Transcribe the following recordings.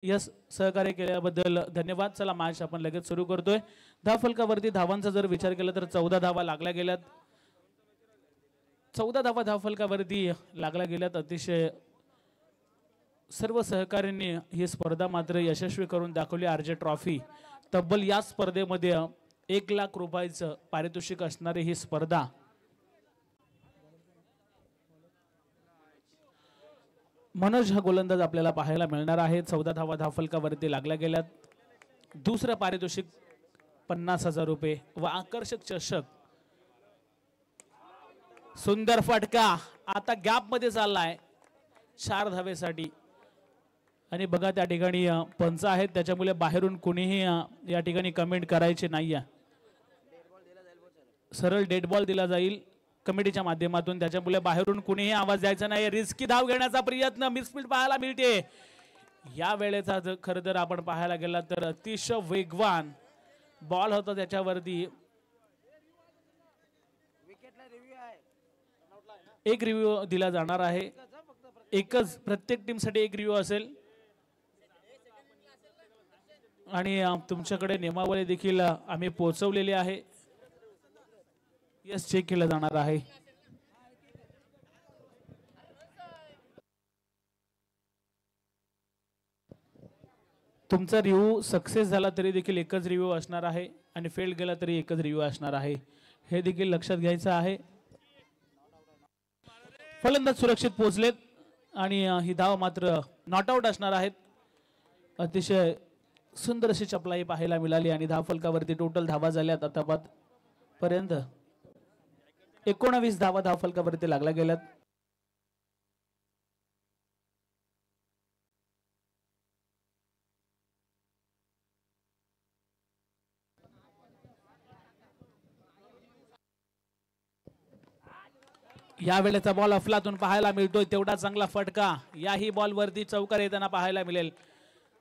Yes सहकार्य केल्याबद्दल धन्यवाद। चला मॅच आपण लगेच सुरू करतोय। धावफलकावरती धावांचा जर विचार केला तर 14 धावा लागल्या गेल्यात। 14 धावा धावफलकावरती लागल्या गेल्यात। अतिशय सर्व सहकार्यांनी ही स्पर्धा मात्र यशस्वी करून दाखवली। आरजे ट्रॉफी तब्बल या स्पर्धेमध्ये 1 लाख रुपयाचं पारितोषिक असणारी ही स्पर्धा मनोज हा गोलंदाज आपल्याला पाहायला मिळणार आहे। 14 धावा धावफलकावरती लागल्या गेल्यात। दुसरं पारितोषिक 50,000 रुपये व आकर्षक चषक। सुंदर फटका आता गॅप मध्ये चाललाय 4 धावेसाठी आणि बघा त्या ठिकाणी पंच आहेत त्याच्यामुळे बाहेरून कोणीही या ठिकाणी कमेंट करायचे नाहीये। सरळ डेड बॉल दिला जाईल कमिटीच्या माध्यमातून, त्याच्यामुळे बाहेरून कुणीही आवाज द्यायचा नाही। रिस्की धाव घेण्याचा प्रयत्न, मिसफील्ड पाहायला मिळते या वेळेचा। खरं तर आपण पाहायला गेला तर अतिशय वेगवान बॉल होता त्याच्यावरती। एक रिव्ह्यू दिला जाणार आहे, एकच प्रत्येक टीम साठी एक रिव्ह्यू असेल आणि तुमच्याकडे नियमावली देखील आम्ही पोहोचवलेली आहे। यस चेक केलं जाणार आहे। तुमचा रिव्ह्यू सक्सेस झाला तरी देखील एकच रिव्ह्यू असणार आहे आणि फेल गेला तरी एकच रिव्ह्यू असणार आहे, हे देखील लक्षात घ्यायचं आहे। फलंदाज सुरक्षित पोहोचलेत आणि ही धाव मात्र नॉट आउट असणार आहेत। अतिशय सुंदर अशी चपलाई पाहायला मिळाली आणि धावफलकावरती टोटल धावा झाल्यात आतापर्यंत 19 धावा धावफलकावरती लागल्या गेल्यात। या वेळेचा बॉल अफलातून पाहायला मिळतोय, तेवढा चांगला फटका याही बॉल वरती चौकार येताना पाहायला मिळेल।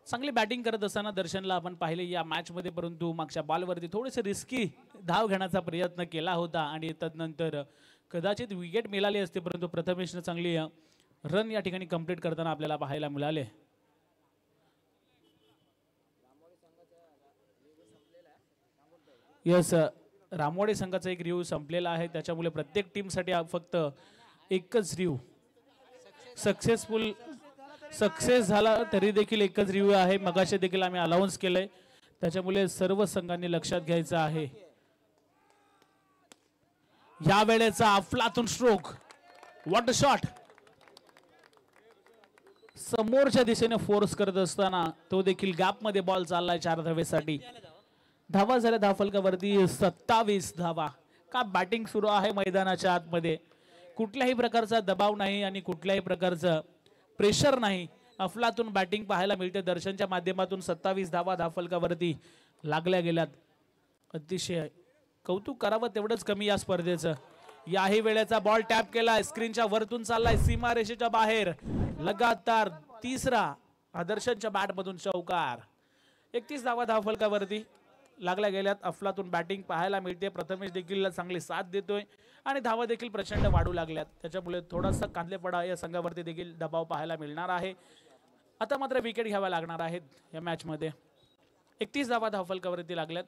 चांगली बॅटिंग करत असताना दर्शनला आपण पाहिले या मॅच मध्ये, परंतु मागच्या बॉल वरती थोडेसे रिस्की धाव घेण्याचा प्रयत्न केला होता आणि तदनंतर कदाचित विकेट मिळाली असते, परंतु प्रथमेशने चांगली रन या ठिकाणी कंप्लीट करताना आपल्याला पाहायला मिळाले। यस रामवाडी संघाचा एक रिव्ह्यू संपलेला आहे, त्याच्यामुळे प्रत्येक टीम साठी फक्त एकच रिव्ह्यू सक्सेस झाला तरी देखील एकच रिव्ह्यू आहे। मगाशी देखील आम्ही अनाउन्स केलंय, त्याच्यामुळे सर्व संघांनी लक्षात घ्यायचं आहे। या वेळेचा अफलातून स्ट्रोक, व्हॉट अ शॉट, समोरच्या दिशेने फोर्स करत असताना तो देखील गॅप मध्ये बॉल चाललाय 4 धावेसाठी। धावा झाल्या धावफलकावरती 27 धावा। का बॅटिंग सुरू आहे मैदानाच्या आतमध्ये, कुठल्याही प्रकारचा दबाव नाही आणि कुठल्याही प्रकारचं प्रेशर नाही, अफलातून बॅटिंग पाहायला मिळते दर्शनच्या माध्यमातून। 27 धावा धावफलकावरती लागल्या गेल्यात। अतिशय कौतुक करावं तेवढंच कमी या स्पर्धेचं। याही वेळेचा बॉल टॅप केलाय, स्क्रीनच्या वरतून चाललाय सीमारेषेच्या बाहेर, लगातार तिसरा दर्शनच्या बॅट मधून चौकार। 31 धावा धावफलकावरती लागल्या गेल्यात। अफलातून बॅटिंग पाहायला मिळते, प्रथमेश देखील चांगली साथ देतोय आणि धावा देखील प्रचंड वाढू लागल्यात, त्याच्यामुळे थोडासा कांदलेपडा या संघावरती देखील दबाव पाहायला मिळणार आहे। आता मात्र विकेट घ्याव्या लागणार आहेत या मॅच मध्ये। 31 धावा धावफलकावरती लागल्यात।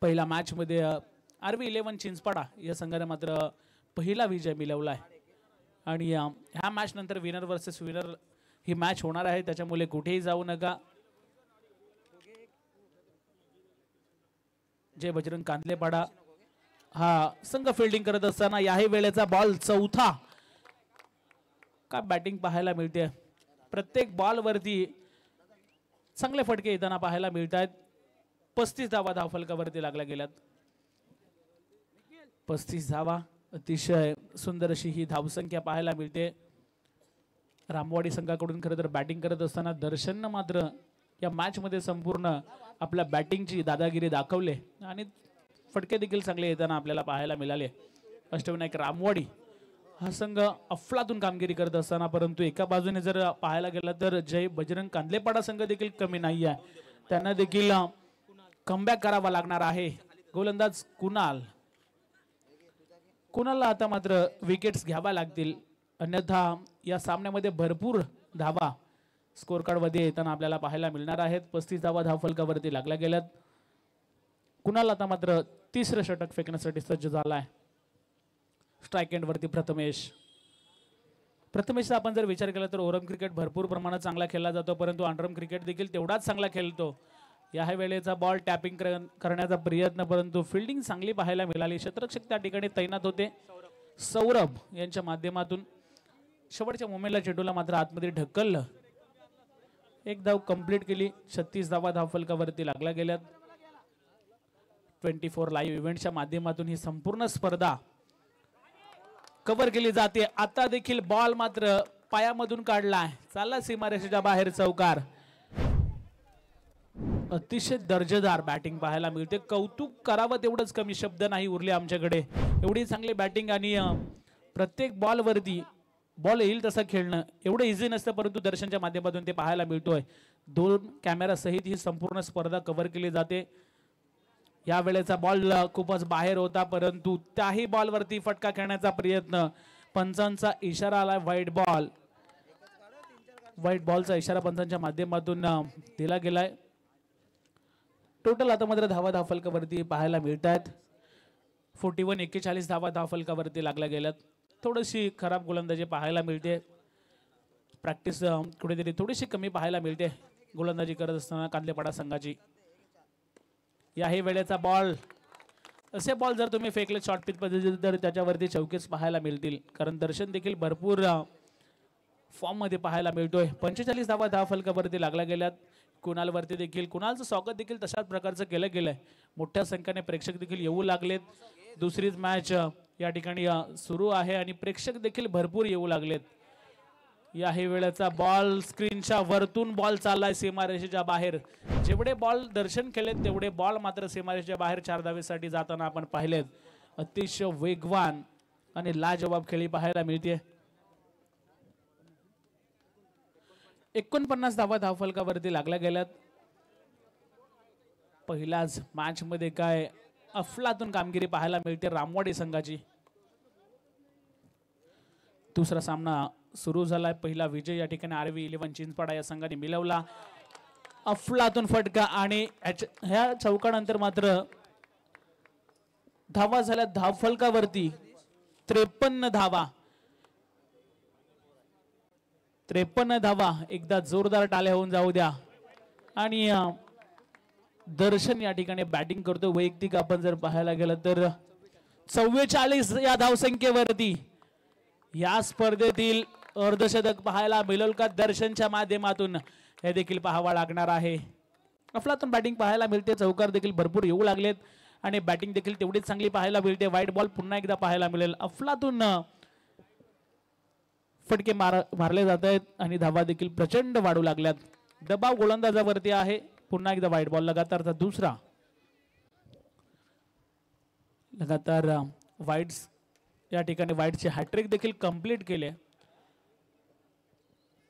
पहिल्या मॅच मध्ये RV11 चिंचपाडा या संघाने मात्र पहिला विजय मिळवलाय आणि ह्या मॅच नंतर विनर वर्सेस विनर ही मॅच होणार आहे, त्याच्यामुळे कुठेही जाऊ नका। जय बजरंग कांदलेपाडा हा संघ फिल्डिंग करत असताना याही वेळेचा बॉल चौथा। का बॅटिंग पाहायला मिळते, प्रत्येक बॉल वरती चांगले फटके येताना पाहायला मिळत आहेत। 35 धावा धावफलकावरती लागल्या गेल्यात। 35 धावा, अतिशय सुंदर अशी ही धावसंख्या पाहायला मिळते रामवाडी संघाकडून। खरं तर बॅटिंग करत असताना दर्शननं मात्र या मॅच मध्ये संपूर्ण आपल्या बॅटिंगची दादागिरी दाखवले आणि फटके देखील चांगले येताना आपल्याला पाहायला मिळाले। अष्टविनायक रामवाडी हा संघ अफलातून कामगिरी करत असताना, परंतु एका बाजूने जर पाहायला गेला तर जय बजरंग कांदलेपाडा संघ देखील कमी नाही आहे, त्यांना देखील कमबॅक करावा लागणार आहे। गोलंदाज कुणालला आता मात्र विकेट्स घ्यावा लागतील, अन्यथा या सामन्यामध्ये भरपूर धावा स्कोर कार्ड मध्ये येताना आपल्याला पाहायला मिळणार आहेत. 35 धावा धावफलकावरती लागल्या गेल्यात. कुणाल आता मात्र तिसरं षटक फेकण्यासाठी सज्ज झालाय. स्ट्राइक एंड वरती प्रथमेशचा आपण जर विचार केला तर ओरम क्रिकेट भरपूर प्रमाणात चांगला खेळला जातो, परंतु अंडरम क्रिकेट देखील तेवढाच चांगला खेळतो. या वेळेचा बॉल टॅपिंग करण्याचा प्रयत्न, परंतु फिल्डिंग चांगली पाहायला मिळाली. क्षेत्ररक्षक त्या ठिकाणी तैनात होते. सौरभ यांच्या माध्यमातून शेवटच्या मोमेंटला चेंडूला मात्र आतमध्ये ढकललं. एक धाव कंप्लीट केली. 36 धावा धावफलकावरती लागल्या गेल्यात. 24 लाईव्ह इव्हेंटच्या माध्यमातून ही संपूर्ण स्पर्धा कव्हर केली जाते. आता देखील बॉल मात्र पायामधून काढलाय, चालला सीमारेषेच्या बाहेर चौकार. अतिशय दर्जेदार बॅटिंग पाहायला मिळते. कौतुक करावं तेवढंच कमी, शब्द नाही उरले आमच्याकडे. एवढी चांगली बॅटिंग आणि प्रत्येक बॉल वरती बॉल येईल तसं खेळणं एवढं इझी नसतं, परंतु दर्शनच्या माध्यमातून ते पाहायला मिळतोय. 2 कॅमेरा सहित ही संपूर्ण स्पर्धा कव्हर केली जाते. या वेळेचा बॉल खूपच बाहेर होता, परंतु त्याही बॉल वरती फटका खेळण्याचा प्रयत्न. पंचांचा इशारा आला व्हाईट बॉल. व्हाईट बॉलचा इशारा पंचांच्या माध्यमातून दिला गेलाय. टोटल आता मात्र धावा धावफलकावरती पाहायला मिळत आहेत. 41 धावा धावफलकावरती लागल्या गेल्यात. थोडीशी खराब गोलंदाजी पाहायला मिळते. प्रॅक्टिस कुठेतरी थोडीशी कमी पाहायला मिळते गोलंदाजी करत असताना कांदलेपाडा संघाची. याही वेळेचा बॉल, असे बॉल जर तुम्ही फेकले शॉर्ट पिच पद्धतीने तर त्याच्यावरती चौकेच पाहायला मिळतील, कारण दर्शन देखील भरपूर फॉर्म मध्ये पाहायला मिळतोय. 45 धावा धावफलकावरती लागल्या गेल्यात. कुणालवरती देखील कुणालचं स्वागत देखील तशाच प्रकारचं केलं गेलंय. मोठ्या संख्येने प्रेक्षक देखील येऊ लागलेत. दुसरीच मॅच या ठिकाणी सुरू आहे आणि प्रेक्षक देखील भरपूर येऊ लागलेत. याही वेळेचा बॉल स्क्रीनच्या वरतून बॉल चाललाय सीमारेषेच्या बाहेर. जेवढे बॉल दर्शन केलेत तेवढे बॉल मात्र सीमारेषेच्या बाहेर 4 धावेसाठी जाताना आपण पाहिलेत. अतिशय वेगवान आणि लाजवाब खेळी पाहायला मिळते. 49 धावा धावफलकावरती लागल्या गेल्यात. पहिल्याच मॅच मध्ये काय अफलातून कामगिरी पाहायला मिळते रामवाडी संघाची. दुसरा सामना सुरू झालाय. पहिला विजय या ठिकाणी आरवी 11 चिंचपाडा या संघाने मिळवला. अफलातून फटका आणि ह्या चौकानंतर मात्र धावा झाल्या धावफलकावरती 53 धावा. 53 धावा. एकदा जोरदार टाळ्या होऊन जाऊ द्या. आणि दर्शन या ठिकाणी बॅटिंग करतो. वैयक्तिक आपण जर पाहायला गेलं तर 44 या धावसंख्येवरती या स्पर्धेतील अर्धशतक पाहायला मिळेल का दर्शनच्या माध्यमातून, हे देखील पाहावा लागणार आहे. अफलातून बॅटिंग पाहायला मिळते. चौकार देखील भरपूर येऊ लागलेत आणि बॅटिंग देखील तेवढीच चांगली पाहायला मिळते. व्हाईट बॉल पुन्हा एकदा पाहायला मिळेल. अफलातून फटके मारले जात आहेत आणि धावा देखील प्रचंड वाढू लागल्यात. दबाव गोलंदाजावरती आहे. पुन्हा एकदा व्हाईट बॉल. लगातारचा दुसरा. लगातार व्हाईट्स या ठिकाणी व्हाईटचे हॅट्रिक देखील कंप्लीट केले.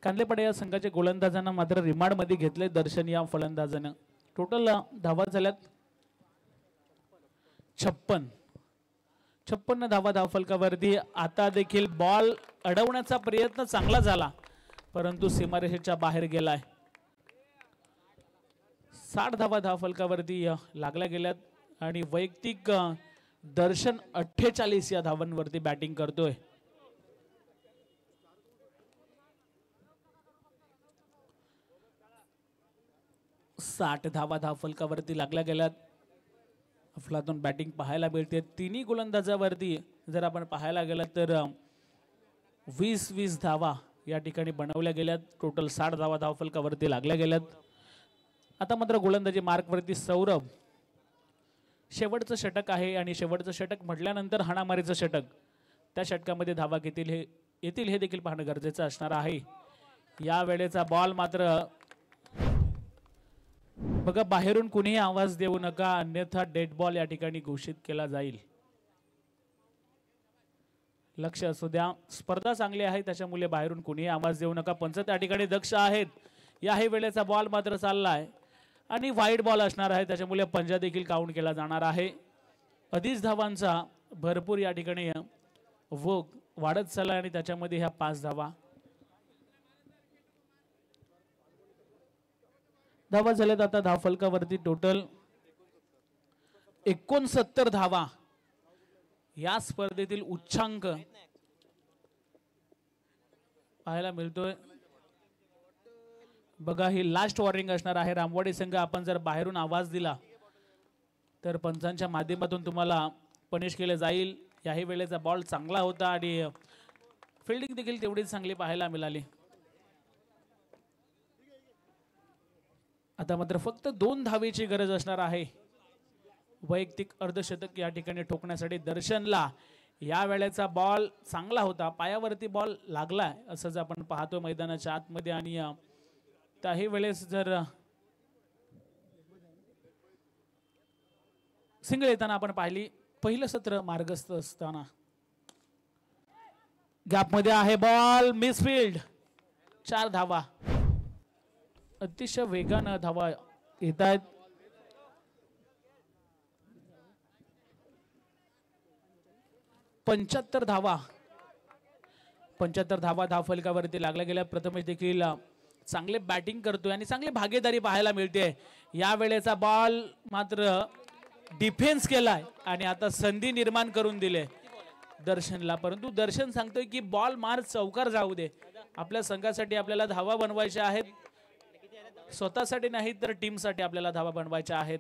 कांदलेपाडा या संघाच्या गोलंदाजांना मात्र रिमांड मध्ये घेतले दर्शन या फलंदाजानं. टोटल धावा झाल्यात 56 धावा धावफलकावरती. आता देखील बॉल अडवण्याचा प्रयत्न चांगला झाला, परंतु सीमारेषेच्या बाहेर गेलाय. 60 धावा धावफलकावरती लागल्या गेल्यात आणि वैयक्तिक दर्शन 48 या धावांवरती बॅटिंग करतोय. साठ धावा धावफलकावरती लागल्या गेल्यात. अफलातून बॅटिंग पाहायला मिळते. तिन्ही गोलंदाजावरती जर आपण पाहायला गेलं तर 20 धावा या ठिकाणी बनवल्या गेल्यात. टोटल 60 धावा धावफलकावरती लागल्या गेल्यात. आता मात्र गोलंदाजी मार्कवरती सौरभ. शेवटचं षटक आहे आणि शेवटचं षटक म्हटल्यानंतर हाणामारीचं षटक. त्या षटकामध्ये धावा येतील हे देखील पाहणं गरजेचं असणार आहे. या वेळेचा बॉल मात्र बघा, बाहेरून कुणीही आवाज देऊ नका, अन्यथा डेड बॉल या ठिकाणी घोषित केला जाईल. लक्ष असू द्या. स्पर्धा चांगली आहे त्याच्यामुळे बाहेरून कुणीही आवाज देऊ नका. पंच त्या ठिकाणी दक्ष आहेत. याही वेळेचा बॉल मात्र चाललाय आणि व्हाईट बॉल असणार आहे, त्याच्यामुळे पंजा देखील काउंट केला जाणार आहे. अधिक धावांचा भरपूर या ठिकाणी वोग वाढत चालला आणि त्याच्यामध्ये ह्या 5 धावा. धावा झाल्यात आता धावफलकावरती टोटल 69 धावा. या स्पर्धेतील उच्चांक पाहायला मिळतोय. बघा ही लास्ट वॉर्निंग असणार आहे. रामवाडी संघ आपण जर बाहेरून आवाज दिला तर पंचांच्या माध्यमातून तुम्हाला पनिश केले जाईल. याही वेळेचा बॉल चांगला होता आणि फिल्डिंग देखील तेवढीच चांगली पाहायला मिळाली. आता मात्र फक्त 2 धावेची गरज असणार आहे वैयक्तिक अर्धशतक या ठिकाणी ठोकण्यासाठी दर्शनला. या वेळेचा बॉल चांगला होता, पायावरती बॉल लागलाय असंच आपण पाहतो मैदानाच्या आतमध्ये. आणि त्याही वेळेस जर सिंगल येताना आपण पाहिली, पहिलं सत्र मार्गस्थ असताना गॅपमध्ये आहे बॉल, मिसफील्ड. 4 धावा. अतिशय वेगानं धावा येत आहेत. पंच्याहत्तर धावा धावफलकावरती लागल्या गेल्या. प्रथमेश देखील चांगले बॅटिंग करतोय आणि चांगली भागीदारी पाहायला मिळते. या वेळेचा बॉल मात्र डिफेन्स केलाय आणि आता संधी निर्माण करून दिले दर्शनला. परंतु दर्शन सांगतोय की बॉल मार चौकार जाऊ दे. आपल्या संघासाठी आपल्याला धावा बनवायच्या आहेत, स्वतःसाठी नाही तर टीमसाठी आपल्याला धावा बनवायच्या आहेत.